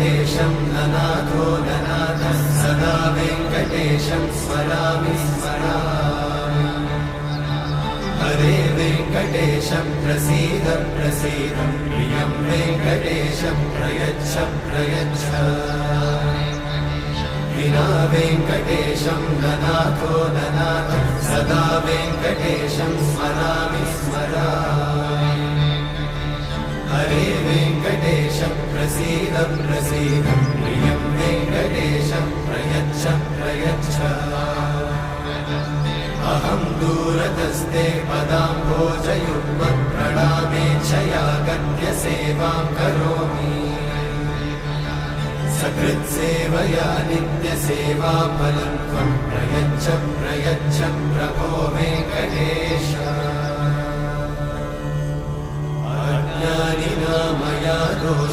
वेङ्कटेशं ननाथो ननाथः सदा वेङ्कटेशं स्मरामि स्मरामि हरे वेङ्कटेशं प्रसीद प्रसीद प्रियं वेङ्कटेशं प्रयच्छ प्रयच्छ विना वेङ्कटेशं ननाथो ननाथः सदा वेङ्कटेशं स्मरामि स्मरामि हरे वेङ्कटेशं प्रसीद प्रसीद प्रियं वेङ्कटेशं प्रयच्छ प्रयच्छ अहं दूरतस्ते पदाम्भोजयुग्मप्रणामेच्छया गद्य सेवां करोमि सकृत्सेवया नित्यसेवाफलं त्वं प्रयच्छ प्रयच्छ प्रभो वेङ्कटेश अज्ञानिना मया दोष